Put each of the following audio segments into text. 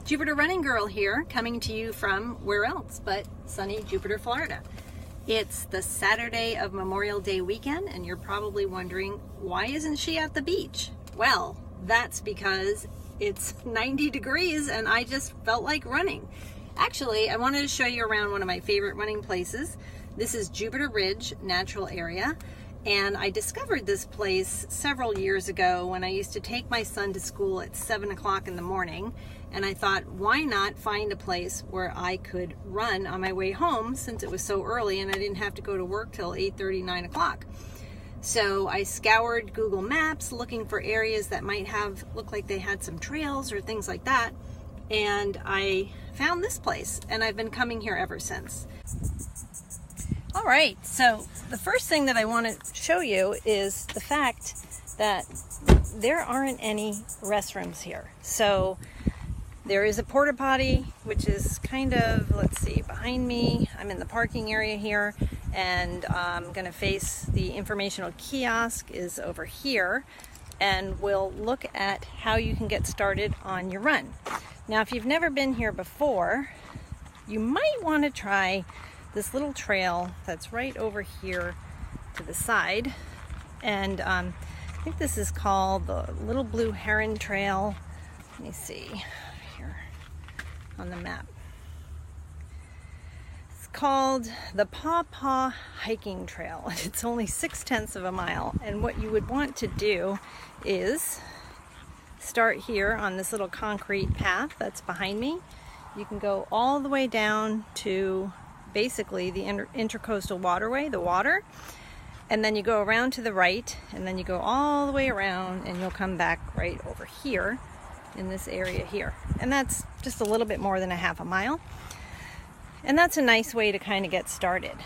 Jupiter Running Girl here, coming to you from where else but sunny Jupiter, Florida. It's the Saturday of Memorial Day weekend, and you're probably wondering, why isn't she at the beach? Well, that's because it's 90 degrees and I just felt like running. Actually, I wanted to show you around one of my favorite running places. This is Jupiter Ridge Natural Area, and I discovered this place several years ago when I used to take my son to school at 7 o'clock in the morning, and I thought, why not find a place where I could run on my way home since it was so early and I didn't have to go to work till 8:30, 9 o'clock. So I scoured Google Maps looking for areas that might look like they had some trails or things like that, and I found this place, and I've been coming here ever since. All right, so the first thing that I want to show you is the fact that there aren't any restrooms here. So there is a porta potty, which is kind of, let's see, behind me. I'm in the parking area here, and I'm going to face the informational kiosk is over here, and we'll look at how you can get started on your run. Now, if you've never been here before, you might want to try this little trail that's right over here to the side, and I think this is called the Little Blue Heron Trail. Let me see here on the map. It's called the Paw Paw Hiking Trail. It's only 0.6 of a mile, and what you would want to do is start here on this little concrete path that's behind me. You can go all the way down to basically the Intercoastal Waterway, the water, and then you go around to the right, and then you go all the way around, and you'll come back right over here in this area here. And that's just a little bit more than 0.5 mile. And that's a nice way to kind of get started.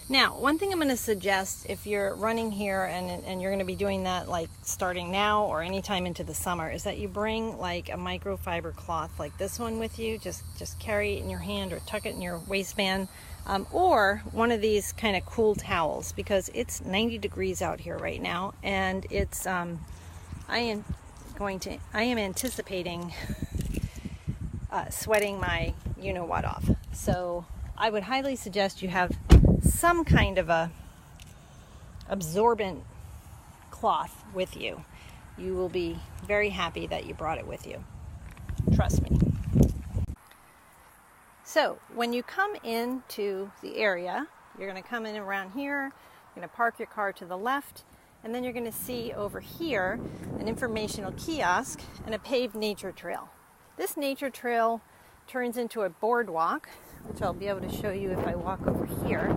Now, one thing I'm going to suggest if you're running here and you're going to be doing that like starting now or anytime into the summer is that you bring like a microfiber cloth like this one with you. Just carry it in your hand or tuck it in your waistband, or one of these kind of cool towels, because it's 90 degrees out here right now, and it's I am anticipating sweating my you-know-what off. So I would highly suggest you have some kind of a absorbent cloth with you. You will be very happy that you brought it with you. Trust me. So when you come into the area, you're going to come in around here, you're going to park your car to the left, and then you're going to see over here an informational kiosk and a paved nature trail. This nature trail turns into a boardwalk, which I'll be able to show you if I walk over here.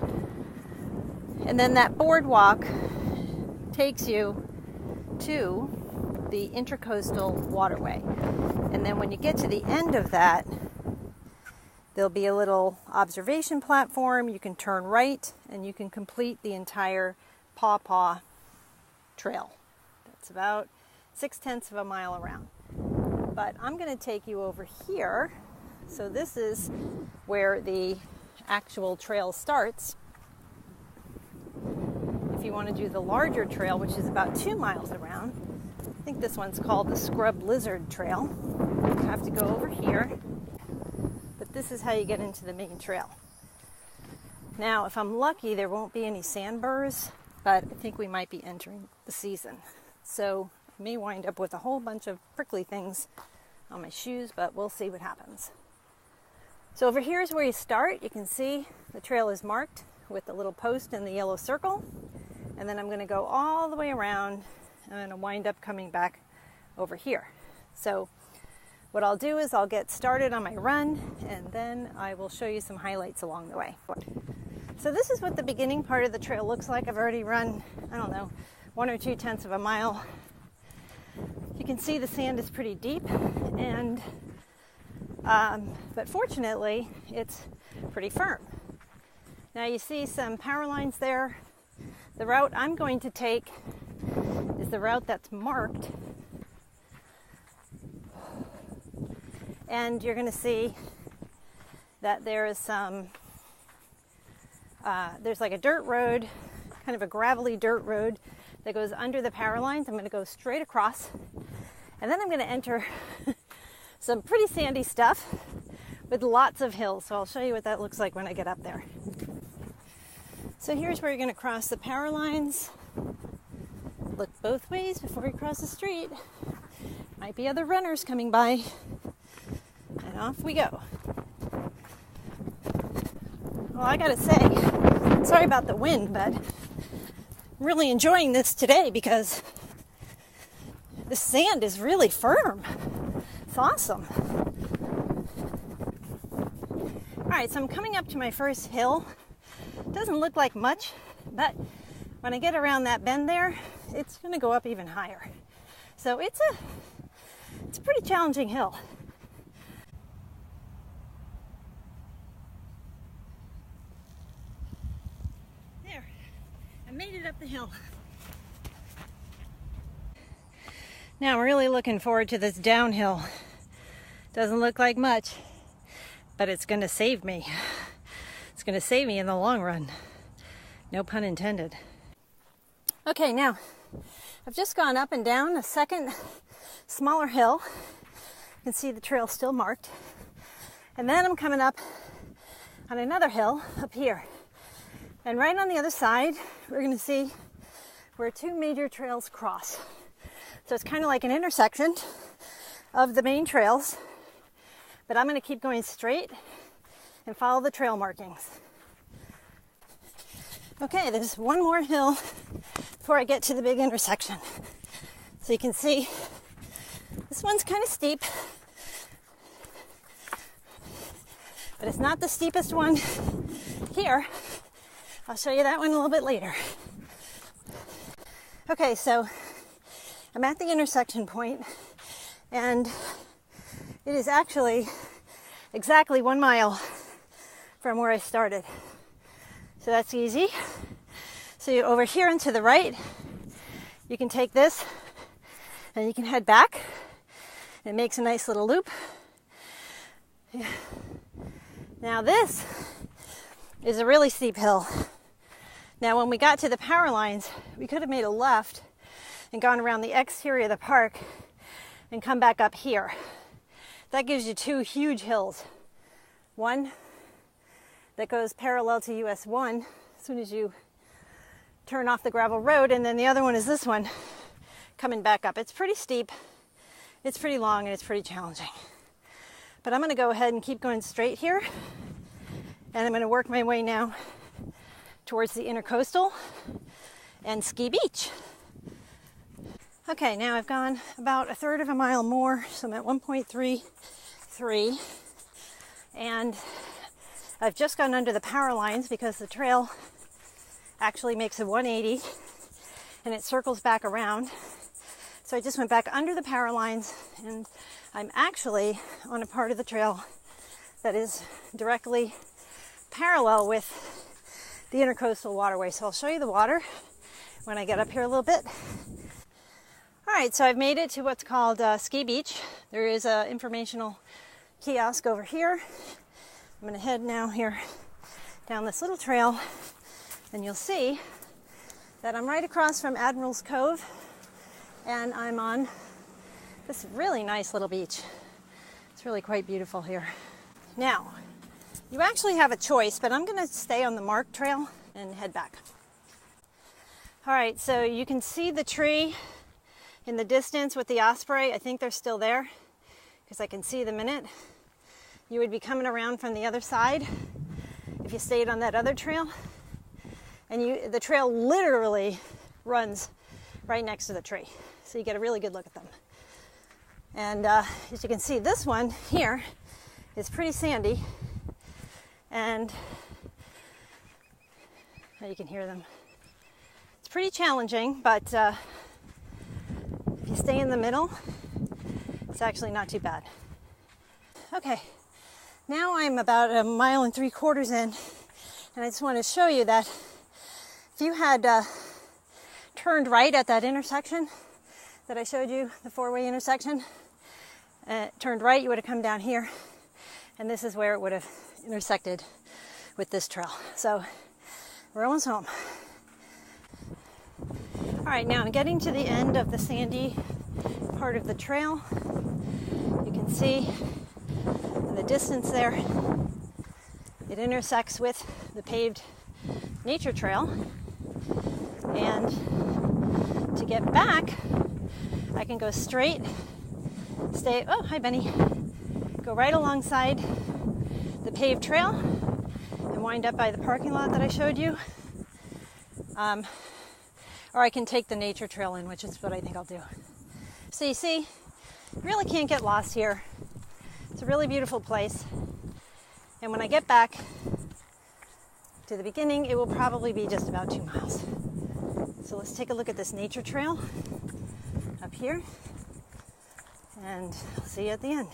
And then that boardwalk takes you to the Intercoastal Waterway. And then when you get to the end of that, there'll be a little observation platform. You can turn right and you can complete the entire Paw Paw Trail. That's about 0.6 of a mile around. But I'm going to take you over here. So this is where the actual trail starts. If you want to do the larger trail, which is about 2 miles around, I think this one's called the Scrub Lizard Trail. You have to go over here, but this is how you get into the main trail. Now, if I'm lucky, there won't be any sandburrs, but I think we might be entering the season. So I may wind up with a whole bunch of prickly things on my shoes, but we'll see what happens. So over here is where you start. You can see the trail is marked with the little post and the yellow circle. And then I'm going to go all the way around, and I'm going to wind up coming back over here. So what I'll do is I'll get started on my run, and then I will show you some highlights along the way. So this is what the beginning part of the trail looks like. I've already run, 1 or 2 of a mile. You can see the sand is pretty deep, and but fortunately, it's pretty firm. Now you see some power lines there. The route I'm going to take is the route that's marked. And you're going to see that there is there's like a dirt road, kind of a gravelly dirt road that goes under the power lines. I'm going to go straight across, and then I'm going to enter some pretty sandy stuff with lots of hills. So I'll show you what that looks like when I get up there. So here's where you're going to cross the power lines. Look both ways before you cross the street. Might be other runners coming by. And off we go. Well, I gotta say, sorry about the wind, but I'm really enjoying this today because the sand is really firm. It's awesome. Alright, so I'm coming up to my first hill. Doesn't look like much, but when I get around that bend there, it's going to go up even higher. So it's a pretty challenging hill. There, I made it up the hill. Now I'm really looking forward to this downhill. Doesn't look like much, but it's going to save me. It's going to save me in the long run. No pun intended. Okay, now I've just gone up and down a second smaller hill. You can see the trail still marked. And then I'm coming up on another hill up here. And right on the other side, we're going to see where two major trails cross. So it's kind of like an intersection of the main trails. But I'm going to keep going straight and follow the trail markings. Okay, there's one more hill before I get to the big intersection. So you can see this one's kind of steep, but it's not the steepest one here. I'll show you that one a little bit later. Okay, so I'm at the intersection point, and it is actually exactly 1 mile from where I started. So that's easy. So you over here and to the right, you can take this and you can head back. It makes a nice little loop. Yeah. Now this is a really steep hill. Now when we got to the power lines, we could have made a left and gone around the exterior of the park and come back up here. That gives you two huge hills. One that goes parallel to US 1 as soon as you turn off the gravel road, and then the other one is this one coming back up. It's pretty steep, it's pretty long, and it's pretty challenging. But I'm going to go ahead and keep going straight here, and I'm going to work my way now towards the Intercoastal and Ski Beach. Okay, now I've gone about a third of a mile more, so I'm at 1.33, and I've just gone under the power lines because the trail actually makes a 180 and it circles back around. So I just went back under the power lines, and I'm actually on a part of the trail that is directly parallel with the Intercoastal waterway. So I'll show you the water when I get up here a little bit. All right, so I've made it to what's called Ski Beach. There is an informational kiosk over here. I'm going to head now here down this little trail, and you'll see that I'm right across from Admiral's Cove, and I'm on this really nice little beach. It's really quite beautiful here. Now, you actually have a choice, but I'm going to stay on the marked trail and head back. All right, so you can see the tree in the distance with the osprey. I think they're still there because I can see them in it. You would be coming around from the other side if you stayed on that other trail. And the trail literally runs right next to the tree. So you get a really good look at them. And as you can see, this one here is pretty sandy. And you can hear them. It's pretty challenging, but if you stay in the middle, it's actually not too bad. Okay. Now I'm about 1.75 miles in, and I just want to show you that if you had turned right at that intersection that I showed you, the four-way intersection, turned right, you would have come down here, and this is where it would have intersected with this trail. So we're almost home. All right, now I'm getting to the end of the sandy part of the trail. You can can see in the distance there, it intersects with the paved nature trail. And to get back, I can go straight, oh, hi Benny, go right alongside the paved trail and wind up by the parking lot that I showed you. Or I can take the nature trail in, which is what I think I'll do. So you see, you really can't get lost here. It's a really beautiful place. And when I get back to the beginning, it will probably be just about 2 miles. So let's take a look at this nature trail up here, and I'll see you at the end.